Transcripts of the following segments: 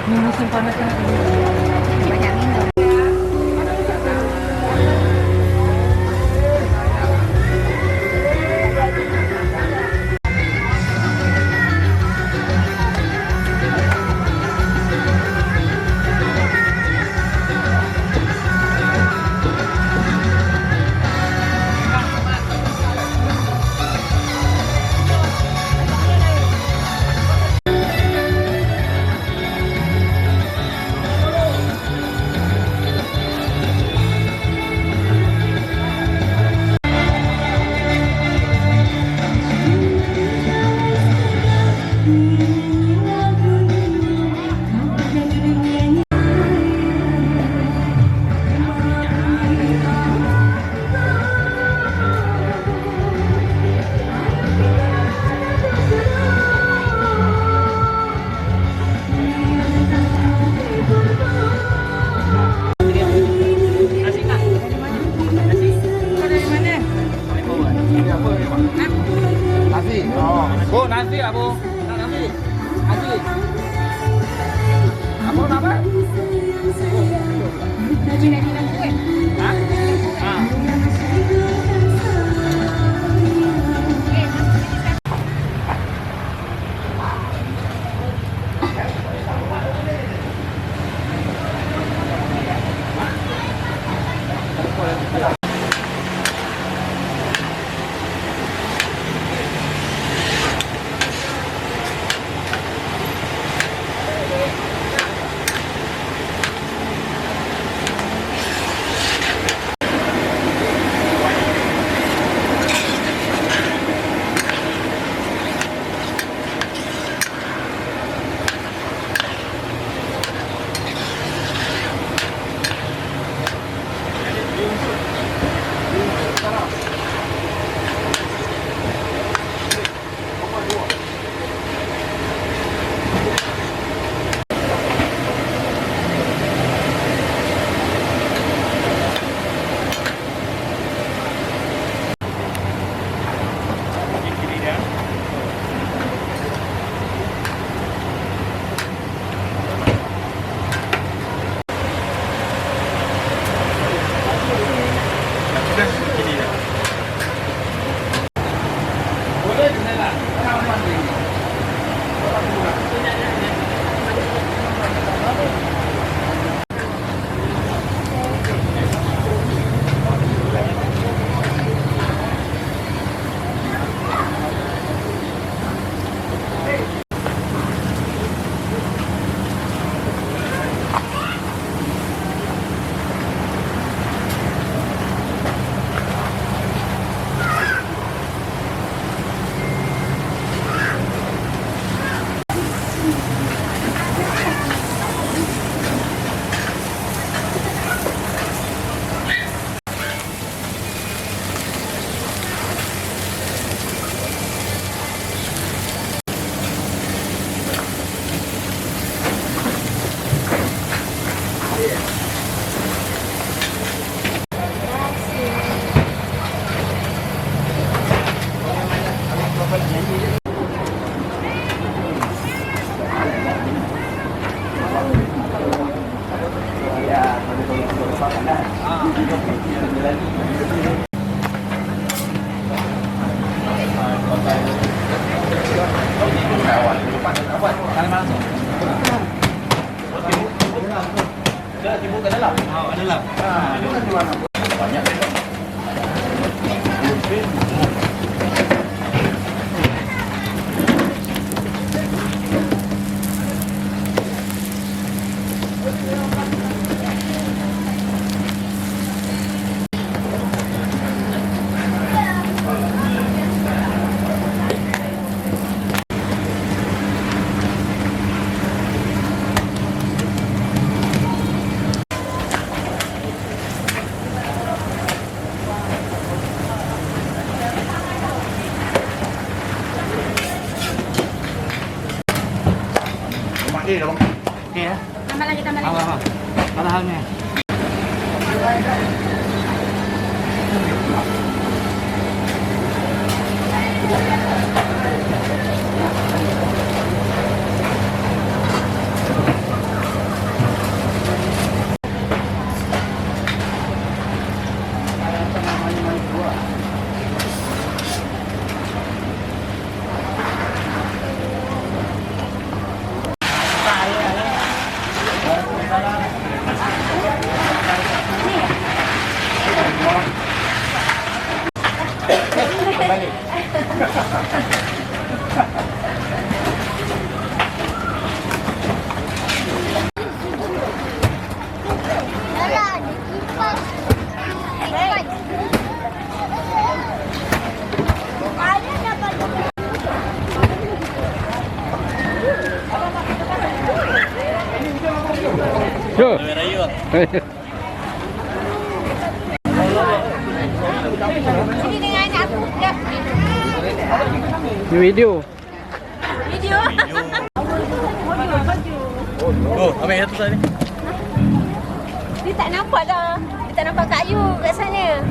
Musim panas kan banyak minum. Bu, nasi lah bu. Nasi. Nasi. Kamu apa? Hah? Ah. dalam. Banyak. Okey dah bang. Okey ya. Tambah lagi, tambah lagi. Ada halnya. Balik. Yo. Raya. Sini dengan anak aku. Jap. Ni video. Video. Oh, ambil satu tadi. Dia tak nampak dah. Dia tak nampak Kak Yu kat sana.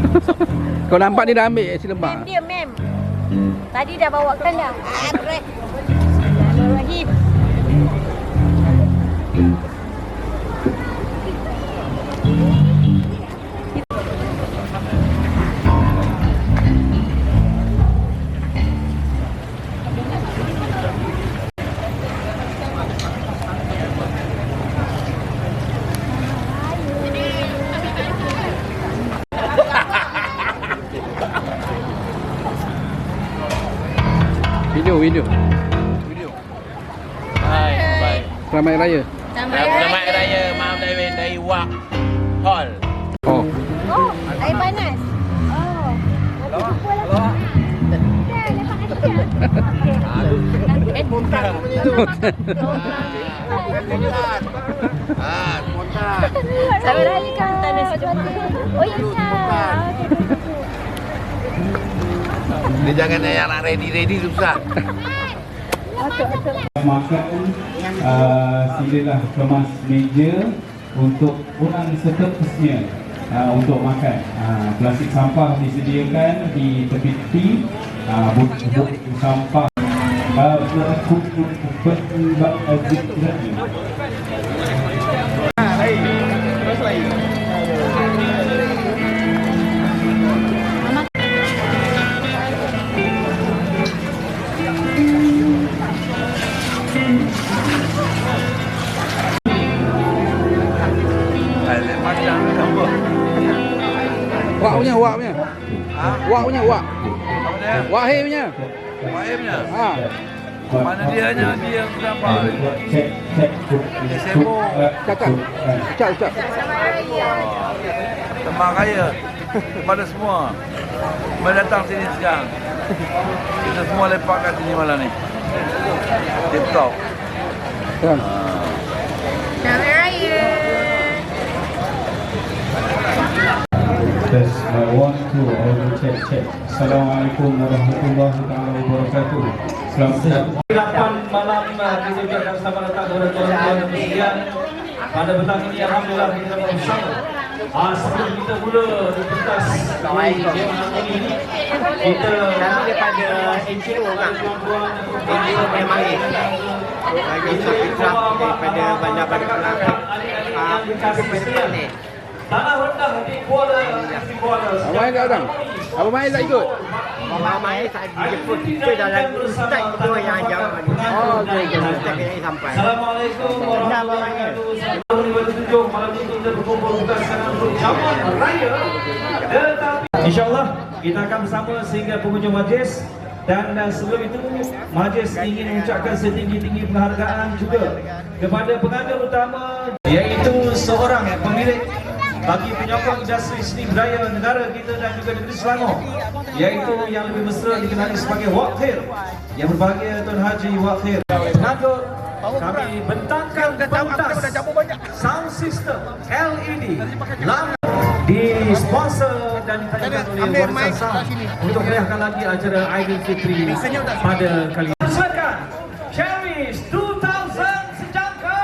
Kau nampak dia dah ambil si Mem lemak. dia, mem. Tadi dah bawakan dah. Alright. Bismillahirrahmanirrahim. Video. Video. Hai, bye. Selamat Raya. Selamat Raya Maaf dari Wak Hall. Oh. Oh, air panas. Oh. Jumpa lah. Dah, lepas nanti dah. Okey. Spontan punya tu. Spontan. Selamat Raya kan tanda sejuta. Oh, ya. Dia jangan yang nak ready susah. Makan silalah kemas meja untuk orang seterusnya untuk makan. Plastik sampah disediakan di tepi-tepi, buk sampah. Wak punya. Wak punya. Apa dia? Wahai punya. Wahimnya? Ha. Mana dia hanya dia yang nampak. Dia sibuk. Cakap. Ucap. Selamat Raya kepada semua. Mari datang sini sekarang. Kita semua lepak kat sini malam ni. Tip top. Kan. Selamat Raya. Test 1, 2, audio check. Assalamualaikum warahmatullahi wabarakatuh. Selamat datang. 8 malam kita ucapkan selamat datang kepada tuan-tuan dan sekalian. Pada petang ini alhamdulillah kita dapat bersama. Sebelum kita mula di pentas ini kita daripada NGO kan. NGO memang bagi Sofikrah daripada Bandar Bandar Kelangkap. Daripada Palik. tanah rendah di Kuala Abang main tak datang? Abang main tak ikut? Abang main tak dijemput. Kita dalam ustaz kita yang jawab ni. Oh, okey. Ustaz yang sampai. Assalamualaikum warahmatullahi wabarakatuh. Malam ini kita berkumpul bukan sekadar untuk jamuan raya, tetapi insyaAllah kita akan bersama sehingga penghujung majlis. Dan sebelum itu, majlis ingin mengucapkan setinggi-tinggi penghargaan juga kepada penganjur utama, iaitu seorang pemilik bagi penyokong industri seni budaya negara kita dan juga negeri Selangor, iaitu yang lebih mesra dikenali sebagai Wak Khair. Yang berbahagia Tuan Haji Wak Khair. Penganjur kami bentangkan pentas sound system LED disponsor dan ditajakan oleh Warisan Sound untuk meriahkan lagi acara Aidilfitri pada kali ini. Silakan Cherish 2000 sejangka.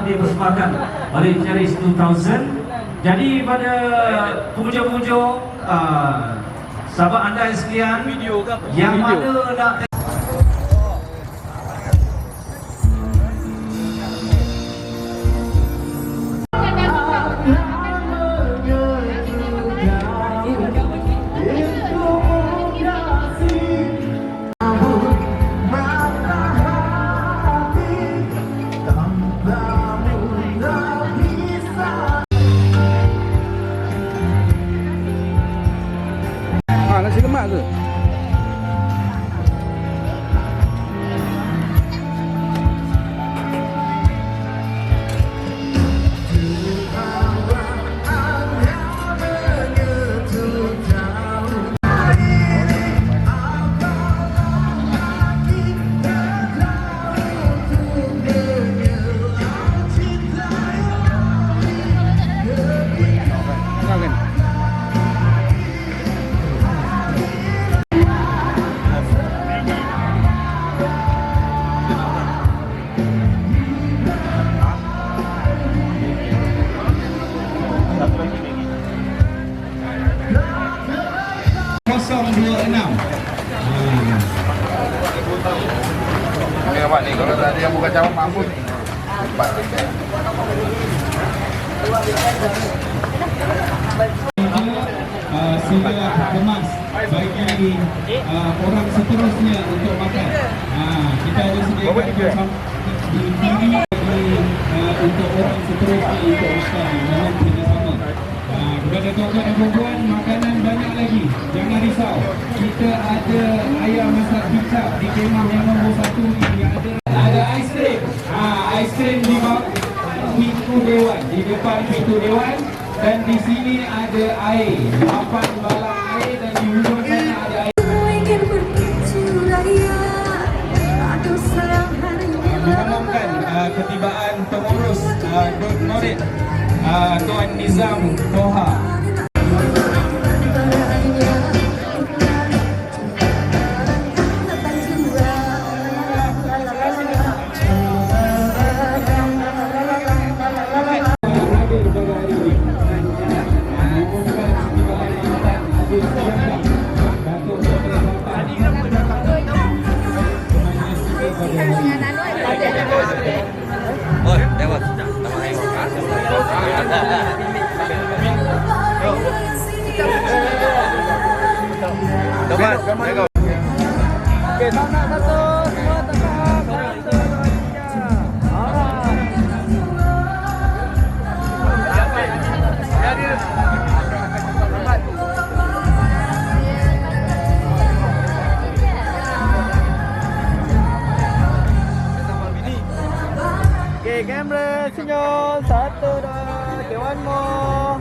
dipersembahkan oleh Cherish 2000. Jadi pada pengunjung-pengunjung, sahabat anda sekalian yang mana nak nasi lemak ke? cawan ni. Kalau tak ada yang bukan cawan, mampus. Sila kemas bagi orang seterusnya untuk makan. Kita ada sediakan di sini untuk orang seterusnya untuk makan dalam kerjasama. Kepada tuan-tuan dan puan-puan, makanan banyak lagi. Jangan risau. Kita ada ayam masak kicap di kemah yang nombor 1 ni. Ada aiskrim. Aiskrim di pintu dewan, di depan pintu dewan. Dan di sini ada air, 8 balak air, dan di hujung sana ada air. Mengumumkan ketibaan pengurus Grup Norid Tuan Nizam Toha. Kamera, senyum. 1, 2, okay, one more.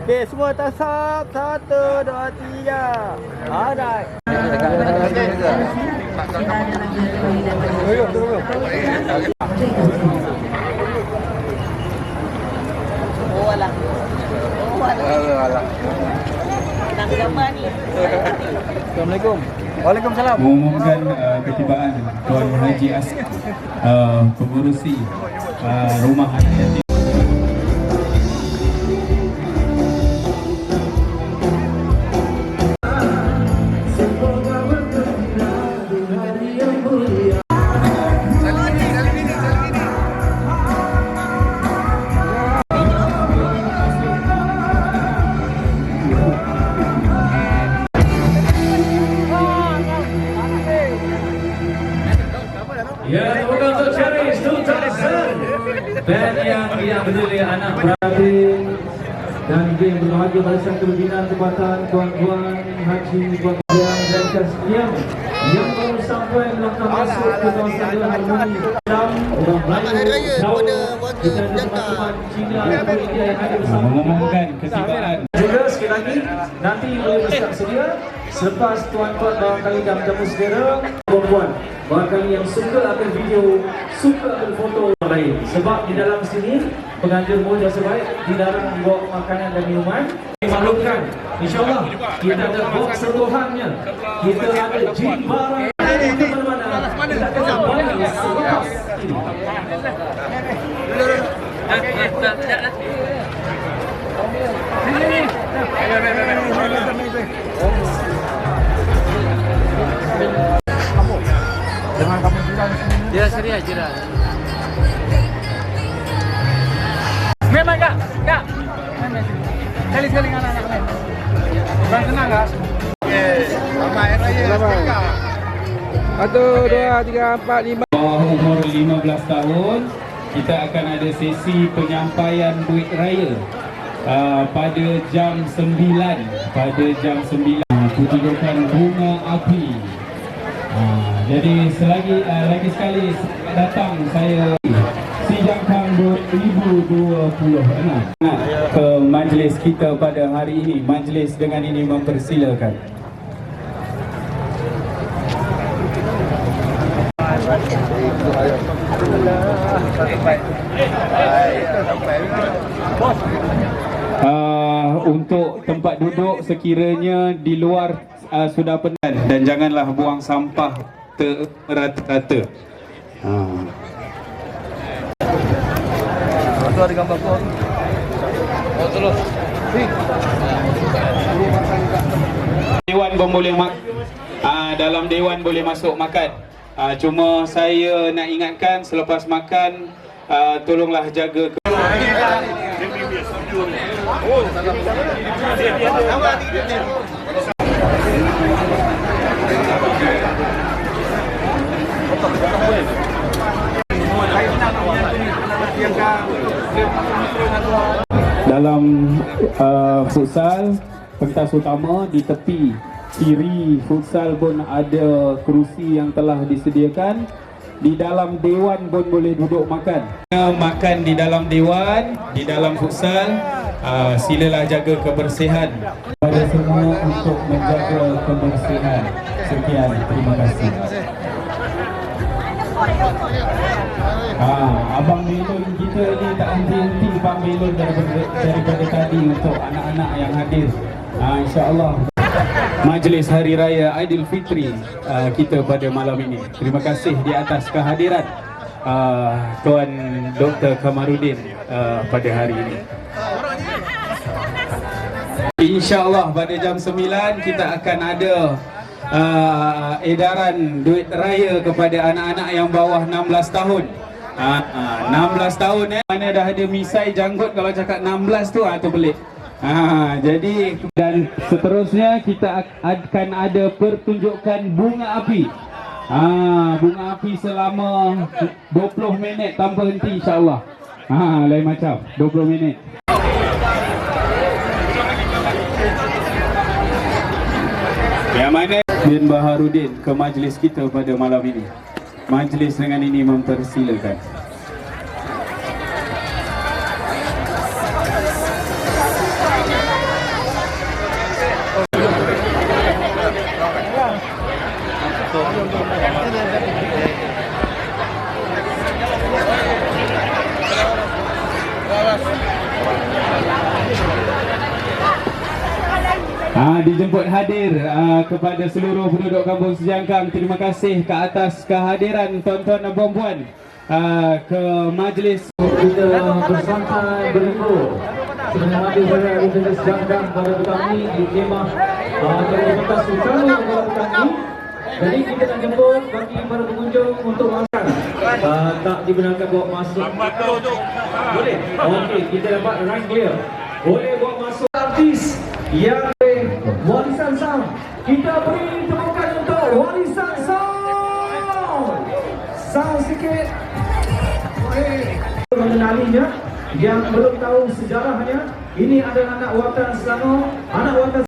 Okay, semua tasap. 1, 2, 3. Alright. Oh alah. Nak gambar ni. Assalamualaikum. Waalaikumsalam. Mengumumkan ketibaan Tuan Haji Asad, pengurusi rumah anak yatim. Ya, bukan untuk Charis 2000. Dan yang berdiri anak beradik dan yang berbahagia pada satu pembinaan tempatan tuan-tuan Haji Tuan yang dan sekian yang baru sampai melangkah masuk ke kawasan harmoni dalam orang Melayu, Jawa dan teman-teman Cina dan India yang ada bersama. Mengumumkan ketibaan Juga sekali lagi nanti boleh bersiap sedia selepas tuan-tuan barangkali dah bertemu saudara perempuan barangkali yang suka akan video, suka akan foto orang lain. Sebab di dalam sini pengantin muda sebaik dilarang bawa makanan dan minuman. Dimaklumkan, insyaAllah kita ada box sentuhannya, kita ada jeep barang ke mana-mana, kita akan bayar selepas ini. Dia seria je dah. Memang kak. Sekali-sekali dengan anak-anak main. Bukan senang kak. Selamat Hari Raya. Selamat. 1, 2, 3, 4, 5. bawah umur 15 tahun, kita akan ada sesi penyampaian duit raya pada jam 9. Pada jam 9 putihkan bunga api. Jadi lagi sekali datang saya Sijangkang 2026 ke majlis kita pada hari ini. Majlis dengan ini mempersilakan. Untuk tempat duduk sekiranya di luar sudah penuh dan janganlah buang sampah terata-rata. Itu ada gambar tu. Oh terus. Dewan pun boleh dalam dewan boleh masuk makan. Cuma saya nak ingatkan selepas makan tolonglah jaga dalam futsal. Pentas utama di tepi kiri futsal pun ada kerusi yang telah disediakan. Di dalam dewan pun boleh duduk makan. Makan di dalam dewan, di dalam futsal. Silalah jaga kebersihan. Pada semua untuk menjaga kebersihan. Sekian, terima kasih. Abang Belon kita ni tak henti-henti Abang Belon daripada tadi untuk anak-anak yang hadir. InsyaAllah Majlis Hari Raya Aidilfitri kita pada malam ini. Terima kasih di atas kehadiran Tuan Dr. Kamarudin pada hari ini. InsyaAllah pada jam 9 kita akan ada edaran duit raya kepada anak-anak yang bawah 16 tahun. 16 tahun mana dah ada misai janggut kalau cakap 16 tu tu pelik. Jadi dan seterusnya kita akan ada pertunjukan bunga api. Bunga api selama 20 minit tanpa henti insya-Allah. Lain macam 20 minit. Yang mana Bin Baharudin ke majlis kita pada malam ini. Majlis dengan ini mempersilakan. Dijemput hadir kepada seluruh penduduk Kampung Sejangkang. Terima kasih ke atas kehadiran tuan-tuan dan puan-puan ke majlis. Kita bersantai berlibur sebelum hadir pada Universiti Sejangkang pada petang ini di kemah pentas utama pada petang ini. Jadi kita nak jemput bagi para pengunjung untuk makan. Tak dibenarkan bawa masuk. Boleh? Okey, kita dapat rank clear. Boleh bawa masuk artis yang Warisan Sound. Kita beri tepukan untuk Warisan Sound. Sound sikit. Mengenalinya yang belum tahu sejarahnya, ini adalah anak watan Selangor, anak watan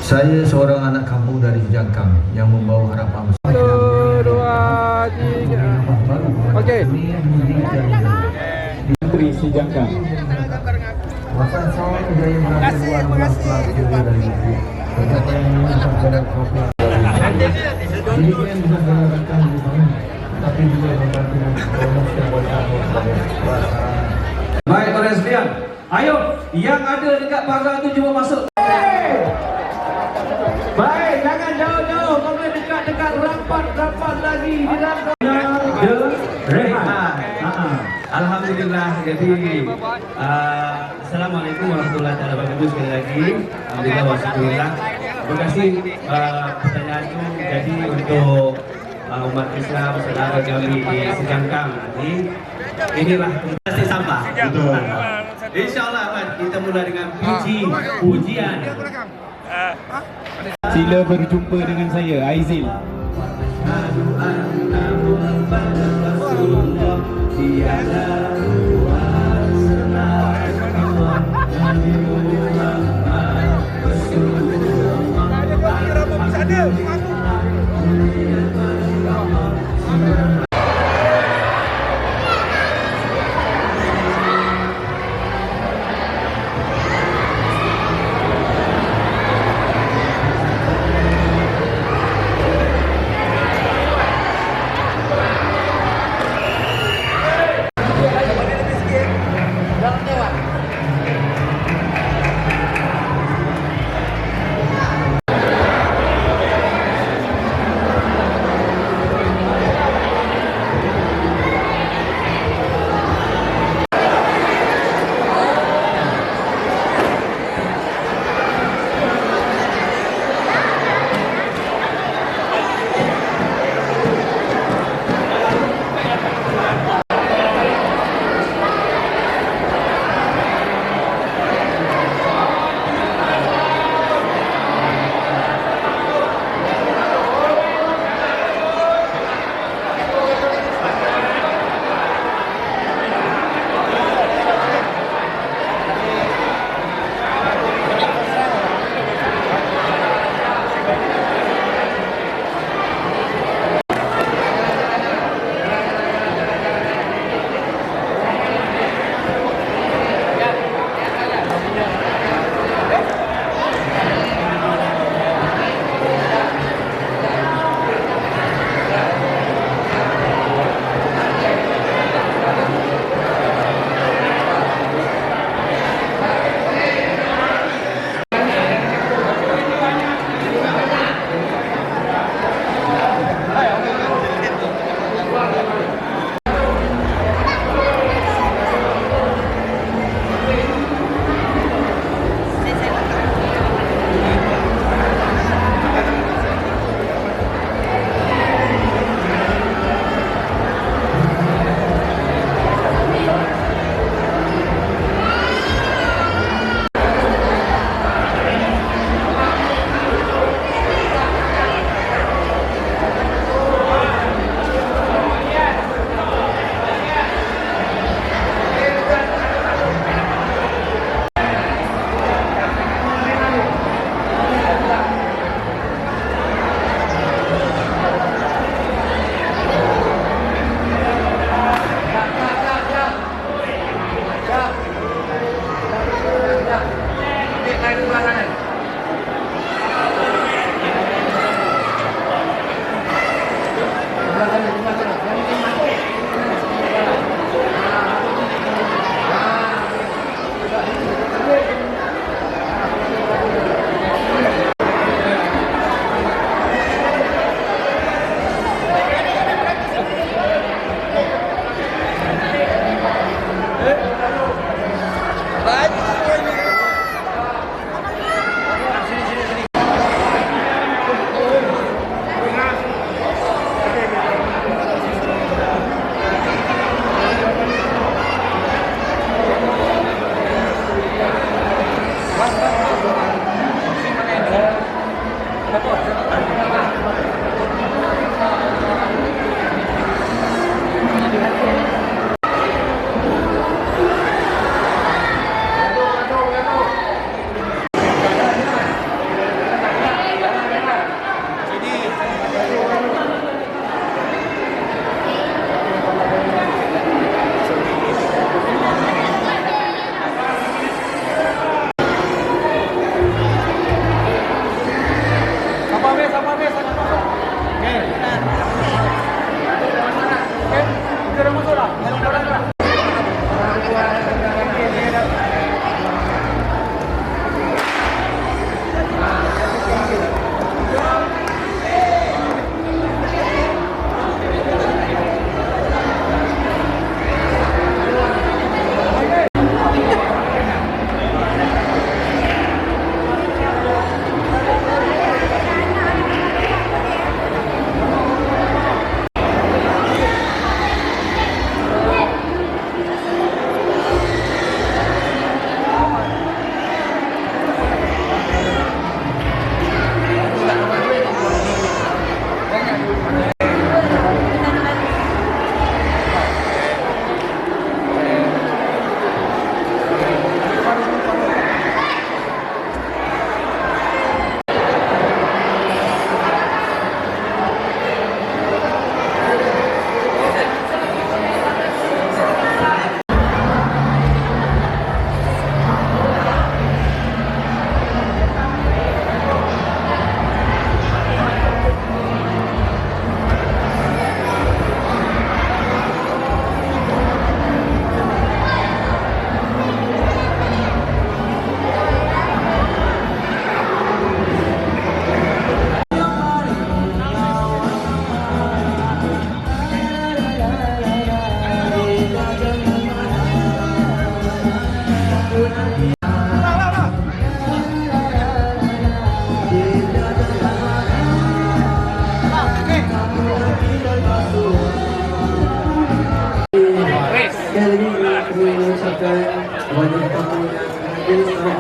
Saya seorang anak kampung dari Sejangkang yang membawa harapan besar. 1, 2, 3. Okey. Menteri Sejangkang. Wasan Sound Jaya Mengajar Luar Pelaju dari Ibu. Berkata yang mengucapkan kopi. Ini yang bisa dilakukan di sini, tapi juga membantu promosi yang buat Baik, tuan sekalian. Ayo, yang ada dekat pagar tu cuba masuk. Baik, jangan jauh-jauh. Kau boleh dekat-dekat rapat-rapat lagi di dalam Rehan. Alhamdulillah. Jadi Assalamualaikum warahmatullahi wabarakatuh sekali lagi. Alhamdulillah wasyukurillah. Terima kasih pertanyaan itu jadi untuk umat Islam saudara kami di Sejangkang nanti. Inilah kasih sampah. Betul. InsyaAllah kita mulai dengan pujian. Sila berjumpa dengan saya, Aizil.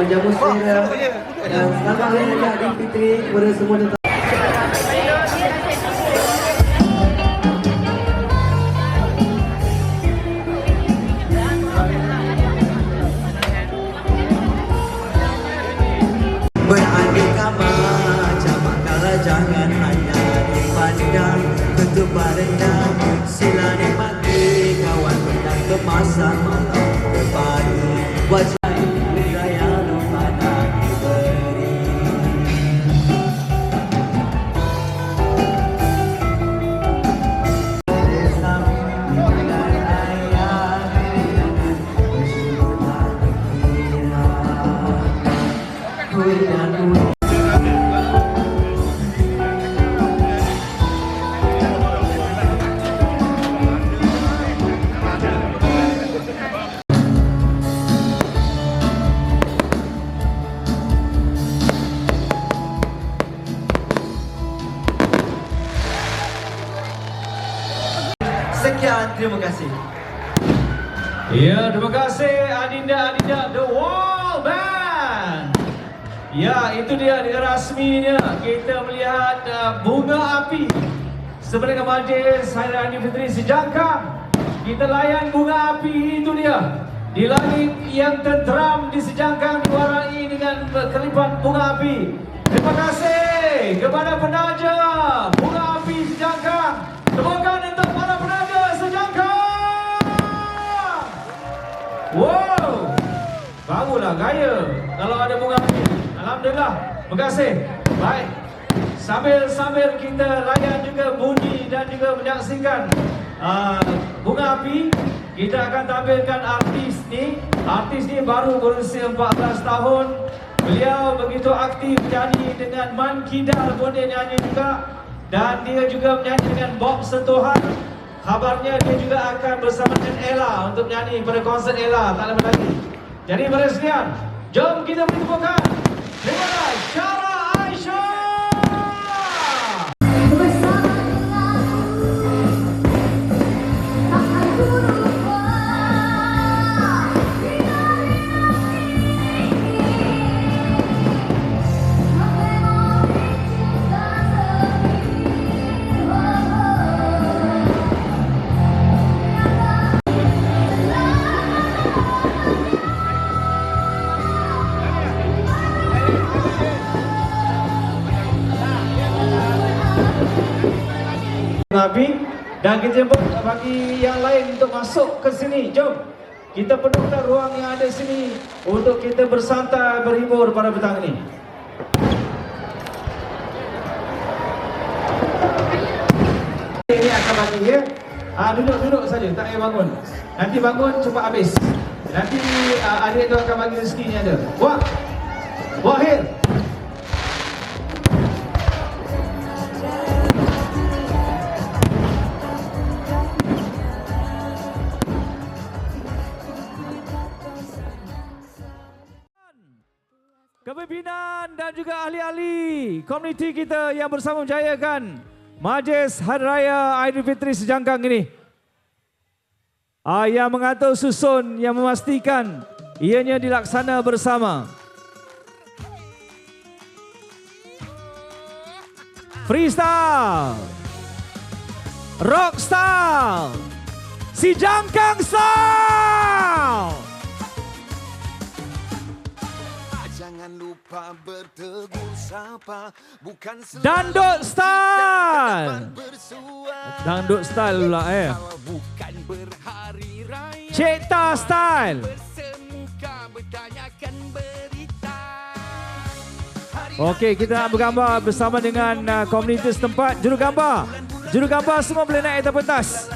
menjamu selera dan selamat hari raya Aidilfitri kepada semua tetamu. Beraneka macam makalah jangan hanya dipandang bentuk barang sila nikmati kawan pedang kemasan malam berbagi wajah budaya lupada diberi desa dan ayah bersyukur kira dan sekian, terima kasih. Ya, terima kasih Adinda The Wall Band. Ya, itu dia dengan rasminya kita melihat bunga api sebenarnya majlis Hari Raya Aidilfitri Sejangkang. Kita layan bunga api itu dia di langit yang tenteram di Sejangkang diwarnai dengan kelipat bunga api. Terima kasih kepada penaja bunga api Sejangkang. Tepukan untuk para penaja Sejangkang. Wow, barulah gaya kalau ada bunga api. Alhamdulillah, terima kasih. Baik, sambil kita layan juga bunyi dan juga menyaksikan bunga api, kita akan tampilkan artis ni. Artis ni baru berusia 14 tahun. Beliau begitu aktif menyanyi dengan Man Kidal pun dia nyanyi juga. Dan dia juga menyanyi dengan Bob Sentuhan. Kabarnya dia juga akan bersama dengan Ella untuk menyanyi pada konsert Ella tak lama lagi. Jadi mari sekalian, jom kita beri tepukan kepada Syara Aisyah. Cinta api. Dan kita bagi yang lain untuk masuk ke sini. Jom. Kita penuhkan ruang yang ada sini untuk kita bersantai, berhibur pada petang ini. Ini akan bagi ya. Duduk saja, tak payah bangun. Nanti bangun cepat habis. Nanti adik tu akan bagi rezeki ni ada. Wahir. Kepimpinan dan juga ahli-ahli komuniti kita yang bersama menjayakan Majlis Hari Raya Aidilfitri Sejangkang ini. Yang mengatur susun yang memastikan ianya dilaksana bersama. Freestyle, Rockstyle, Sejangkang Style. Dandut Style. Dandut Style pula Cekta Style. Okey, kita nak bergambar bersama dengan komuniti setempat. Jurugambar semua boleh naik atas pentas.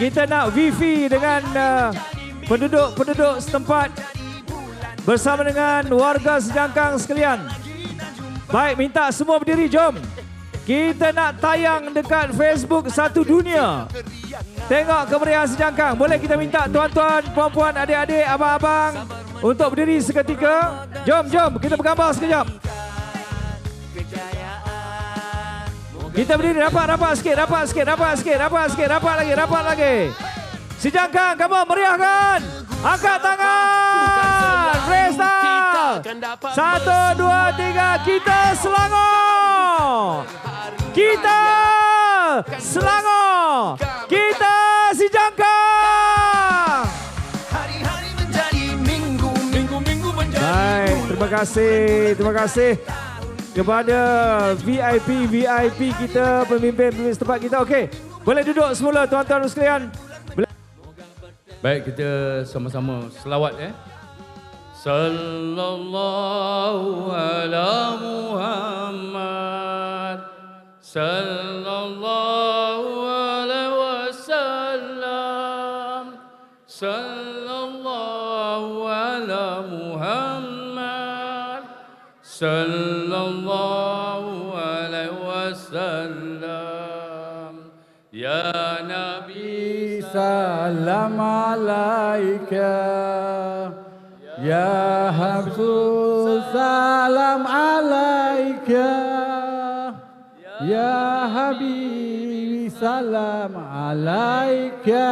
Kita nak wifi dengan penduduk-penduduk setempat bersama dengan warga Sejangkang sekalian. Baik, minta semua berdiri, jom. Kita nak tayang dekat Facebook satu dunia. Tengok kemeriahan Sejangkang. Boleh kita minta tuan-tuan, puan-puan, adik-adik, abang-abang untuk berdiri seketika. Jom, kita bergambar sekejap. Kita berdiri, rapat lagi. Sejangkang, kamu meriahkan. Angkat tangan. Freestyle. 1, 2, 3. Kita Selangor. Kita Sejangkang. Hari-hari menjadi minggu menjadi. Baik, terima kasih kepada VIP kita, pemimpin setempat kita. Okey, boleh duduk semula tuan-tuan sekalian. Baik, kita sama-sama selawat Sallallahu ala Muhammad, Sallallahu alaihi wasallam, Sallallahu ala Muhammad, Sallallahu alaihi wasallam. Ya Nabi salam alaika, Ya Habsul salam alaika, Ya Habib salam alaika,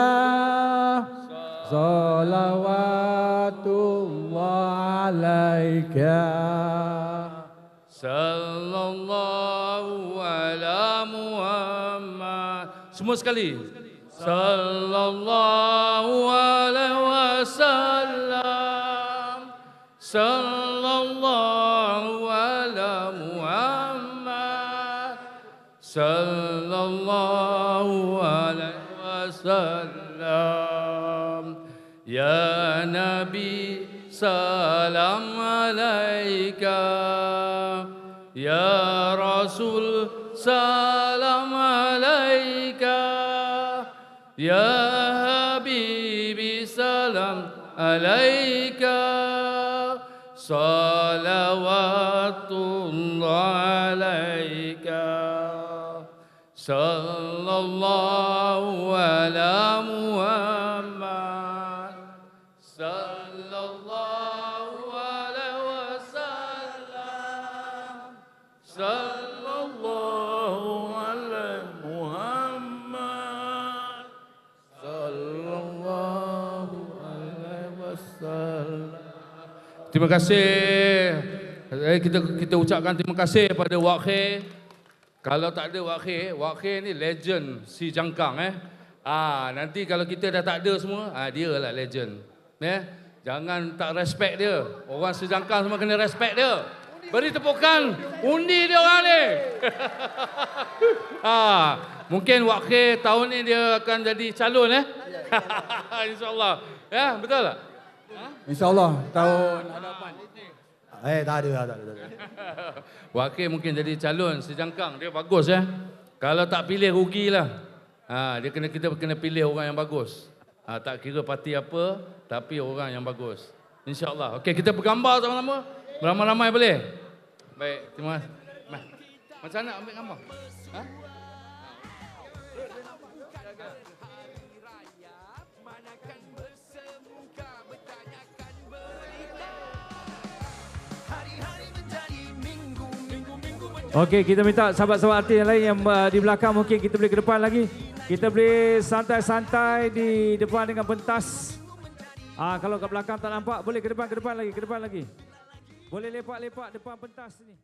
salawatullah alaika. Sallallahu ala Muhammad. Semua sekali. Sallallahu alaihi wasallam, Sallallahu ala Muhammad, Sallallahu alaihi wasallam. Ya Nabi salam alaika, Ya Rasul salam alaika, Ya Habibi salam alaika, salawatullah alaika, sallallahu ala Muhammad, sallallahu alaihi wasallam, sallallahu ala Muhammad, sallallahu alaihi wasallam. Terima kasih. Kita ucapkan terima kasih kepada Wak Khair. Kalau tak ada Wak Khair ni legend Sejangkang nanti kalau kita dah tak ada semua, dia lah legend. Jangan tak respect dia. Orang Sejangkang semua kena respect dia. Beri tepukan, undi dia orang ni. Mungkin Wakil tahun ni dia akan jadi calon InsyaAllah. Ya, betul tak? InsyaAllah tahun hadapan. Tak ada. Wakil mungkin jadi calon sejangkang. Dia bagus ya. Kalau tak pilih rugilah. Kita kena pilih orang yang bagus. Tak kira parti apa, tapi orang yang bagus. InsyaAllah. Okey, kita bergambar sama-sama. Beramai-ramai boleh? Baik, terima kasih. Macam mana ambil gambar? Okey, kita minta sahabat-sahabat artis yang lain yang di belakang mungkin kita boleh ke depan lagi. Kita boleh santai-santai di depan dengan pentas. Kalau kat belakang tak nampak, boleh ke depan lagi. Boleh lepak-lepak depan pentas ni.